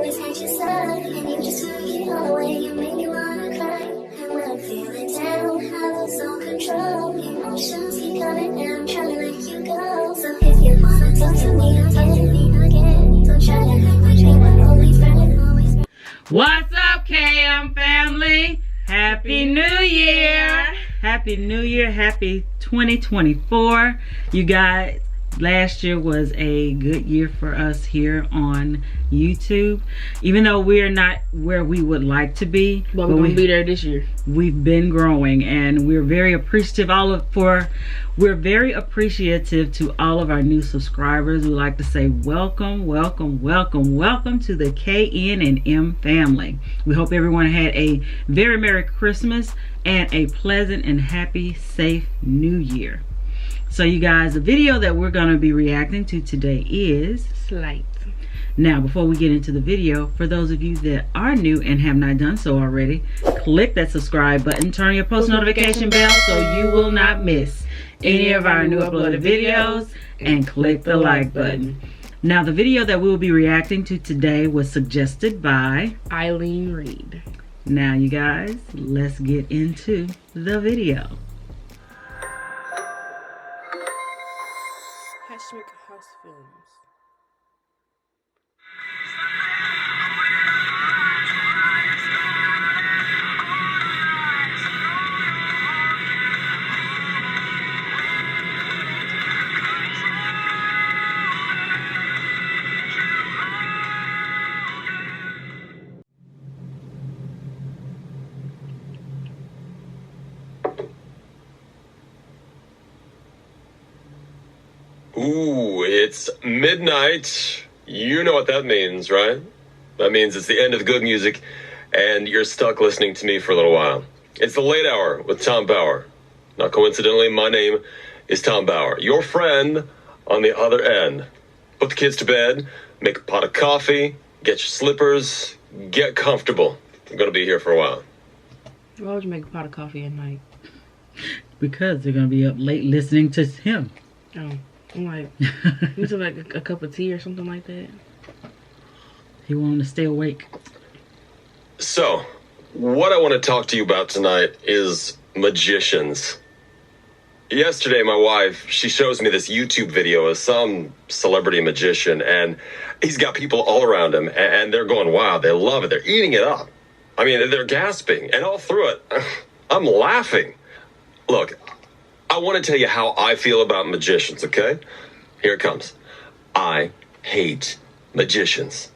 always had your side, and you just took it all away. You made me wanna cry. And when I'm feeling down, I lose all control. Emotions keep coming down, trying to let you go. So if you wanna talk to me again, don't try to act like you're my only friend. What's up, KM family? Happy New Year! Happy New Year, happy 2024. You guys, last year was a good year for us here on YouTube. Even though we're not where we would like to be, but we're gonna be there this year. We've been growing, and we're very appreciative we're very appreciative to all of our new subscribers. We like to say welcome, welcome, welcome, welcome to the KN and M family. We hope everyone had a very Merry Christmas and a pleasant and happy, safe New Year. So you guys, the video that we're going to be reacting to today is Sleight. Now, before we get into the video, for those of you that are new and have not done so already, click that subscribe button, turn your post notification bell so you will not miss any of our new uploaded videos, and click the like button. Now, the video that we will be reacting to today was suggested by Eileen Reed. Now, you guys, let's get into the video. House Films. Ooh, it's midnight. You know what that means, right? That means it's the end of good music, and you're stuck listening to me for a little while. It's the late hour with Tom Bauer. Not coincidentally, my name is Tom Bauer, your friend on the other end. Put the kids to bed, make a pot of coffee, get your slippers, get comfortable. I'm going to be here for a while. Why would you make a pot of coffee at night? Because they're going to be up late listening to him. Oh. I'm like, you took like a cup of tea or something like that. He wanted to stay awake. So, what I want to talk to you about tonight is magicians. Yesterday, my wife, she shows me this YouTube video of some celebrity magician, and he's got people all around him, and they're going, wow, they love it. They're eating it up. I mean, they're gasping, and all through it, I'm laughing. Look, I want to tell you how I feel about magicians, okay? Here it comes. I hate magicians.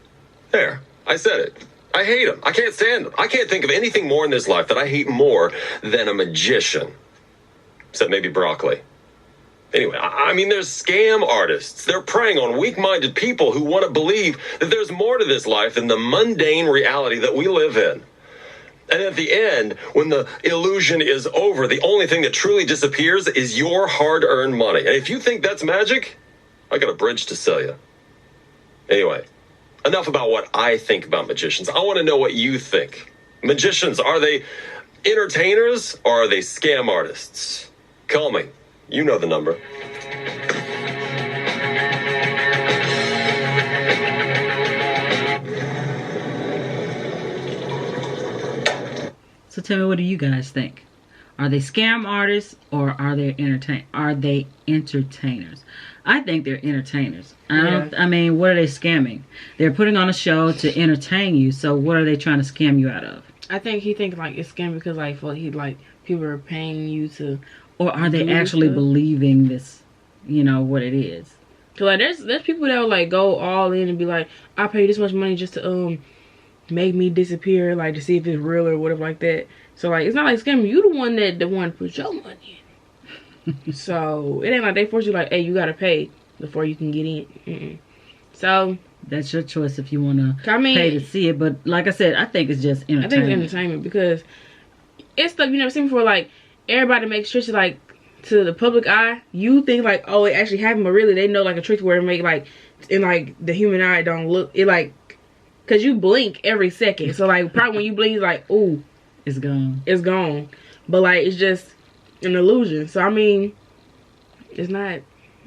There, I said it. I hate them. I can't stand them. I can't think of anything more in this life that I hate more than a magician. Except maybe broccoli. Anyway, I mean, there's scam artists. They're preying on weak-minded people who want to believe that there's more to this life than the mundane reality that we live in. And at the end, when the illusion is over, the only thing that truly disappears is your hard-earned money. And if you think that's magic, I got a bridge to sell you. Anyway, enough about what I think about magicians. I want to know what you think. Magicians, are they entertainers or are they scam artists? Call me. You know the number. So tell me, what do you guys think? Are they scam artists or are they entertainers? I think they're entertainers. I mean, what are they scamming? They're putting on a show to entertain you. So what are they trying to scam you out of? I think he thinks like it's scam because people are paying you to. Or are they actually believing this? You know what it is? So like, there's people that will like go all in and be like, I pay this much money just to make me disappear, like to see if it's real or whatever like that. So like, it's not like scamming. You the one that puts your money in. So it ain't like they force you like, hey, you gotta pay before you can get in. So that's your choice if you want to pay to see it. But like I said, I think it's just entertainment. I think it's entertainment because it's stuff you never seen before. Like, everybody makes tricks like to the public eye. You think like, oh, it actually happened, but really they know like a trick where it make like, and like the human eye don't look it like. Cause you blink every second, so like probably when you blink, it's like, ooh, it's gone. It's gone. But like it's just an illusion. So I mean, it's not.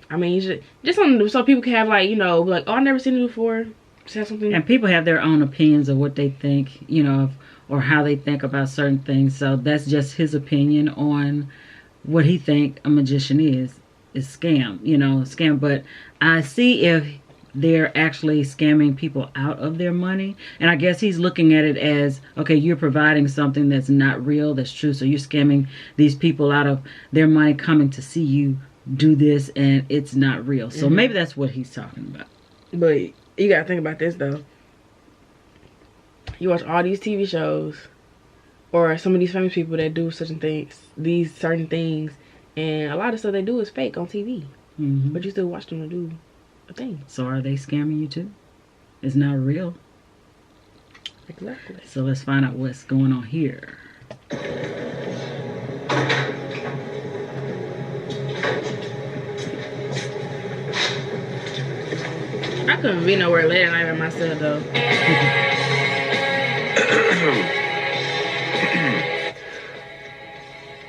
I mean, just so people can have like, you know, like, oh, I never seen it before. say something. And people have their own opinions of what they think, you know, or how they think about certain things. So that's just his opinion on what he think a magician is scam, you know, scam. But I see if they're actually scamming people out of their money. And I guess he's looking at it as, okay, you're providing something that's not real, that's true. So you're scamming these people out of their money coming to see you do this, and it's not real. So maybe that's what he's talking about. But you gotta think about this though. You watch all these TV shows, or some of these famous people that do certain things, and a lot of stuff they do is fake on TV. But you still watch them to do a thing. So are they scamming you too? It's not real. Exactly. So let's find out what's going on here. I couldn't be nowhere later than I by myself though.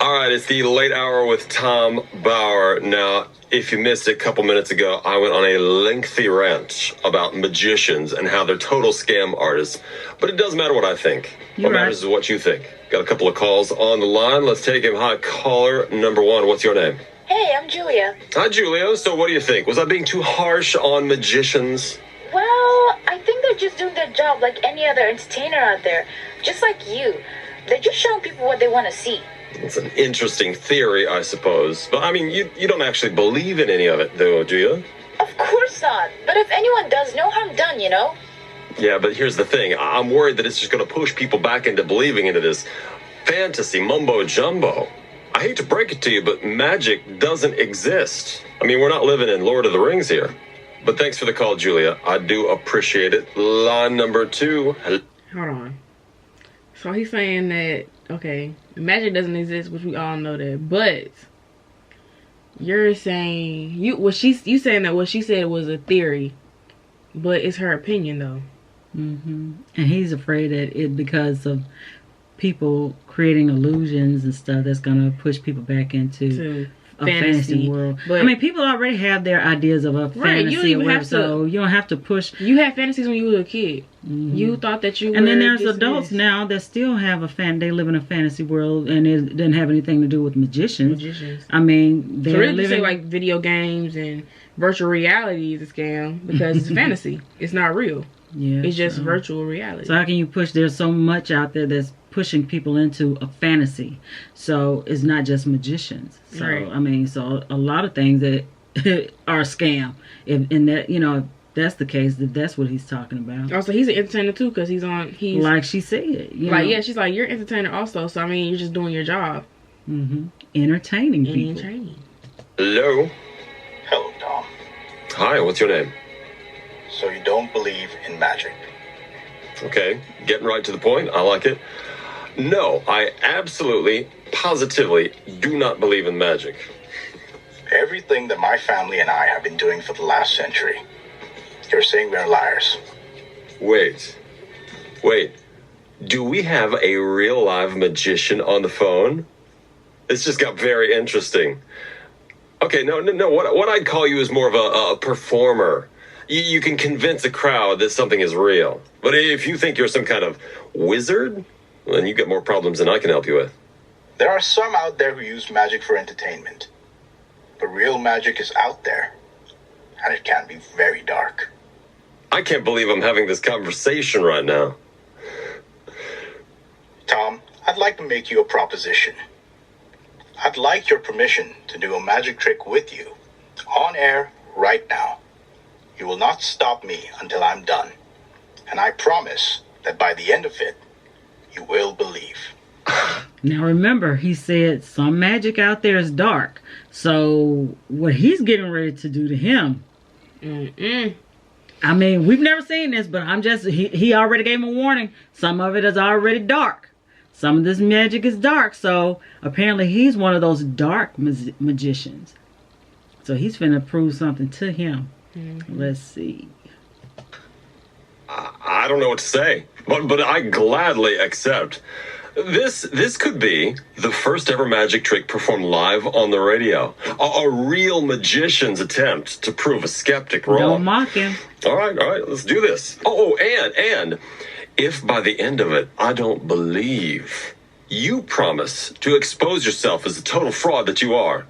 All right, it's the late hour with Tom Bauer. Now, if you missed it a couple minutes ago, I went on a lengthy rant about magicians and how they're total scam artists. But it doesn't matter what I think. What matters is what you think. Got a couple of calls on the line. Let's take him. Hi, caller number one. What's your name? Hey, I'm Julia. Hi, Julia. So what do you think? Was I being too harsh on magicians? Well, I think they're just doing their job like any other entertainer out there. Just like you. They're just showing people what they want to see. It's an interesting theory, I suppose. But, I mean, you don't actually believe in any of it, though, do you? Of course not. But if anyone does, no harm done, you know? Yeah, but here's the thing. I'm worried that it's just going to push people back into believing into this fantasy mumbo-jumbo. I hate to break it to you, but magic doesn't exist. I mean, we're not living in Lord of the Rings here. But thanks for the call, Julia. I do appreciate it. Line number two. Hold on. So he's saying that, okay, magic doesn't exist, which we all know that, but you're saying you saying that what she said was a theory, but it's her opinion though. And he's afraid that it, because of people creating illusions and stuff, that's gonna push people back into a fantasy world. But I mean, people already have their ideas of a fantasy world, so you don't have to push. You had fantasies when you were a kid. You thought that you were. And then there's adults now that still have they live in a fantasy world, and it doesn't have anything to do with magicians. I mean, they're really living like video games and virtual reality is a scam because it's fantasy. It's not real. Yeah, it's just virtual reality. So how can you push? There's so much out there that's pushing people into a fantasy. So it's not just magicians. So I mean, so a lot of things that are a scam. In that, you know, if that's the case, that's what he's talking about. Also, he's an entertainer too, because he's like she said, you like know. Yeah, she's like, you're an entertainer also. So I mean, you're just doing your job. Entertaining people. Hello. Hello, Tom. Hi. What's your name? So you don't believe in magic? Okay, getting right to the point. I like it. No, I absolutely, positively do not believe in magic. Everything that my family and I have been doing for the last century, you're saying we're liars. Wait. Do we have a real live magician on the phone? This just got very interesting. Okay, no. What I'd call you is more of a performer. You can convince a crowd that something is real. But if you think you're some kind of wizard, well, then you get more problems than I can help you with. There are some out there who use magic for entertainment. But real magic is out there. And it can be very dark. I can't believe I'm having this conversation right now. Tom, I'd like to make you a proposition. I'd like your permission to do a magic trick with you, on air, right now. You will not stop me until I'm done. And I promise that by the end of it, you will believe. Now remember, he said some magic out there is dark. So what he's getting ready to do to him. I mean, we've never seen this, but he already gave him a warning. Some of it is already dark. Some of this magic is dark. So apparently he's one of those dark magicians. So he's finna prove something to him. Let's see. I don't know what to say, but I gladly accept. This could be the first ever magic trick performed live on the radio. A real magician's attempt to prove a skeptic wrong. Don't mock him. All right, let's do this. Oh, and if by the end of it I don't believe, you promise to expose yourself as the total fraud that you are.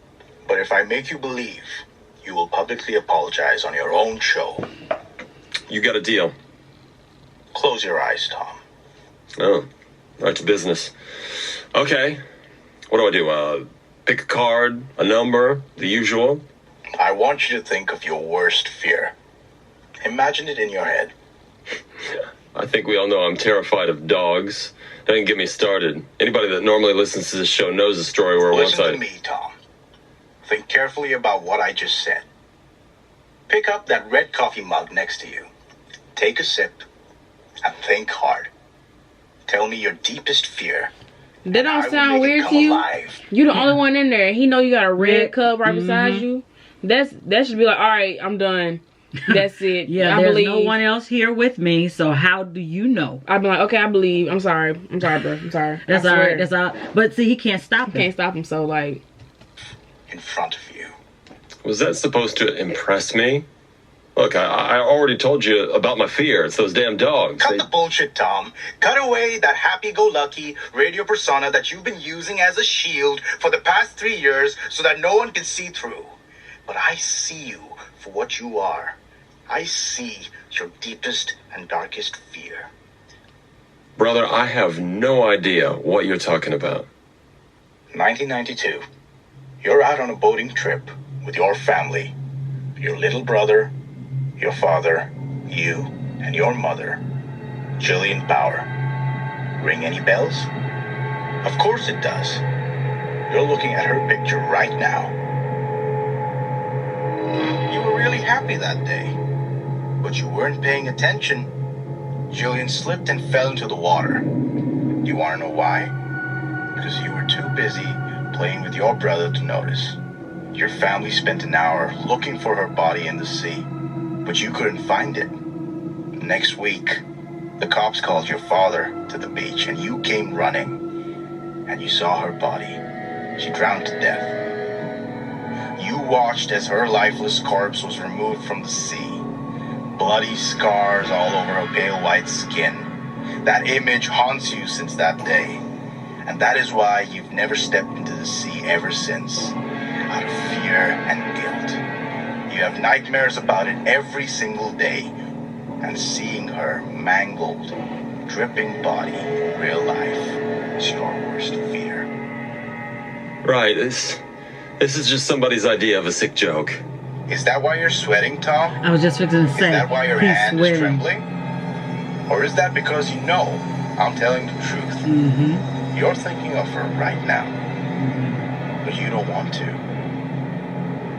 But if I make you believe, you will publicly apologize on your own show. You got a deal. Close your eyes, Tom. Oh, right to business. Okay, what do? Pick a card, a number, the usual? I want you to think of your worst fear. Imagine it in your head. I think we all know I'm terrified of dogs. Don't get me started. Anybody that normally listens to this show knows the story where Listen to me, Tom. Think carefully about what I just said. Pick up that red coffee mug next to you. Take a sip and think hard. Tell me your deepest fear. That I don't will sound make it weird come to you? alive. You the only one in there. He know you got a red cup right beside Mm-hmm. you. That should be like, all right, I'm done. That's it. Yeah, I there's believe. no one else here with me, so how do you know? I'd be like, okay, I believe. I'm sorry, bro. I'm sorry. That's I all swear. right. That's all. But see, he can't stop Can't him. stop him. So like, In front of you. Was that supposed to impress me? Look, I already told you about my fear. It's those damn dogs. Cut the bullshit, Tom. Cut away that happy-go-lucky radio persona that you've been using as a shield for the past 3 years so that no one can see through. But I see you for what you are. I see your deepest and darkest fear. Brother, I have no idea what you're talking about. 1992. You're out on a boating trip with your family. Your little brother, your father, you, and your mother, Jillian Bauer. Ring any bells? Of course it does. You're looking at her picture right now. You were really happy that day, but you weren't paying attention. Jillian slipped and fell into the water. You want to know why? Because you were too busy playing with your brother to notice. Your family spent an hour looking for her body in the sea, but you couldn't find it. Next week, the cops called your father to the beach and you came running, and you saw her body. She drowned to death. You watched as her lifeless corpse was removed from the sea. Bloody scars all over her pale white skin. That image haunts you since that day. And that is why you've never stepped into the sea ever since. Out of fear and guilt. You have nightmares about it every single day. And seeing her mangled, dripping body in real life is your worst fear. Right, this is just somebody's idea of a sick joke. Is that why you're sweating, Tom? I was just fixing to Is say, that why your he's hand is sweating. trembling? Or is that because you know I'm telling the truth? Mm-hmm. You're thinking of her right now, but you don't want to.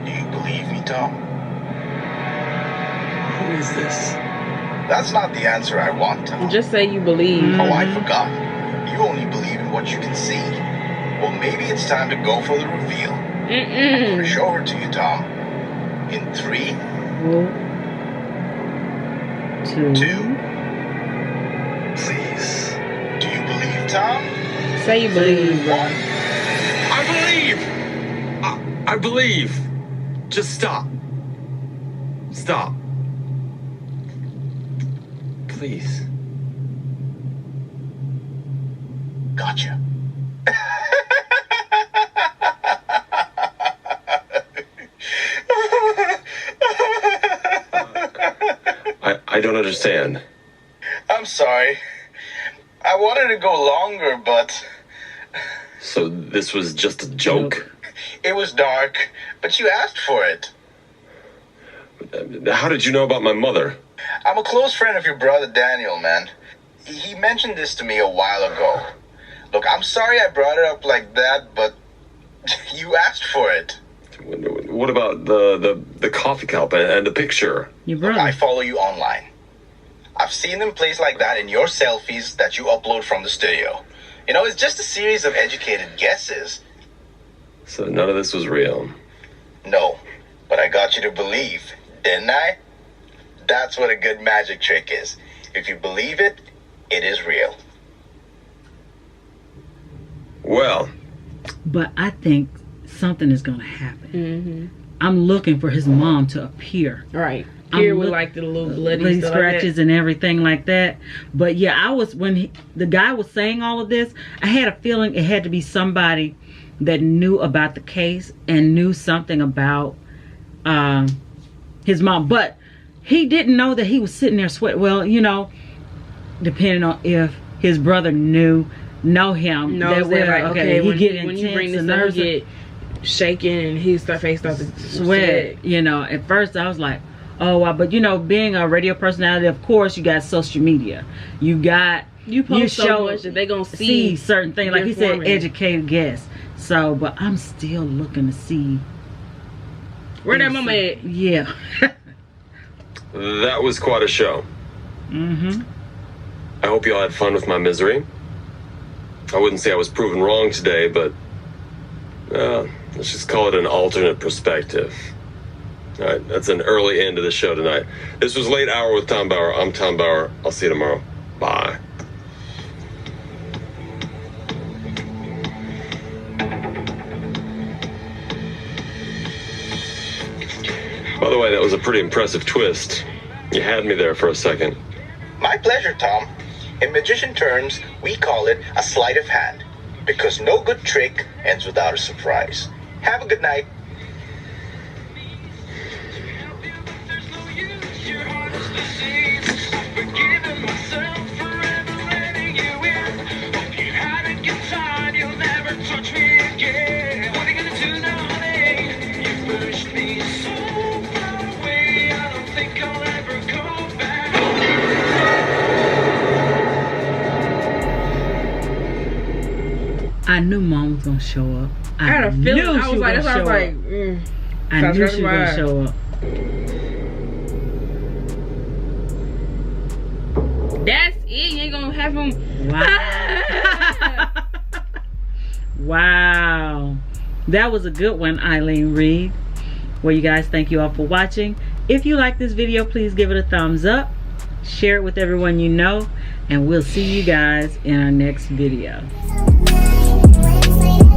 Do you believe me, Tom? Who is this? That's not the answer I want, Tom. just say you believe. Oh, I forgot. You only believe in what you can see. Well, maybe it's time to go for the reveal. I'm going to show her to you, Tom. In 3, 2, Please. do you believe, Tom? Say you believe, bro. 1. I believe. Just stop. Stop. Please. Gotcha. I don't understand. I'm sorry. I wanted to go longer, but So this was just a joke? it was dark. But you asked for it. How did you know about my mother? I'm a close friend of your brother Daniel, man. He mentioned this to me a while ago. Look, I'm sorry I brought it up like that, but you asked for it. What about the coffee cup and the picture? Your I brother. follow you online. I've seen them placed like that in your selfies that you upload from the studio. You know, it's just a series of educated guesses. So none of this was real. No, but I got you to believe, didn't I? That's what a good magic trick is. If you believe it, it is real. Well, But I think something is gonna happen. Mm-hmm. I'm looking for his mom to appear. Right. Here with look- like the little bloody Bloody stuff scratches and everything like that. But yeah, I was the guy was saying all of this, I had a feeling it had to be somebody that knew about the case and knew something about his mom. But he didn't know that he was sitting there sweating. Well, you know, depending on if his brother know him, knows that, like, okay, he get when intense you bring this and up, nervous, he get shaking and his face starts to sweat. You know, at first I was like, oh wow. But you know, being a radio personality, of course you got social media, you post so show- much that they gonna see certain things, like he said, informative. educated guess. So but I'm still looking to see Where that mama at? Yeah. that was quite a show. Mm-hmm. I hope you all had fun with my misery. I wouldn't say I was proven wrong today, but let's just call it an alternate perspective. All right, that's an early end to the show tonight. This was Late Hour with Tom Bauer. I'm Tom Bauer. I'll see you tomorrow. Bye. By the way, that was a pretty impressive twist. You had me there for a second. My pleasure, Tom. In magician terms, we call it a sleight of hand, because no good trick ends without a surprise. Have a good night. I knew mom was gonna show up. I had a feeling. knew I she was like, that's why I was gonna like, show up. I Stop knew scratching she was my gonna eye. show up. that's it. You ain't gonna have him. Wow. Wow. That was a good one, Eileen Reed. Well, you guys, thank you all for watching. If you like this video, please give it a thumbs up. Share it with everyone you know. And we'll see you guys in our next video. Wednesday.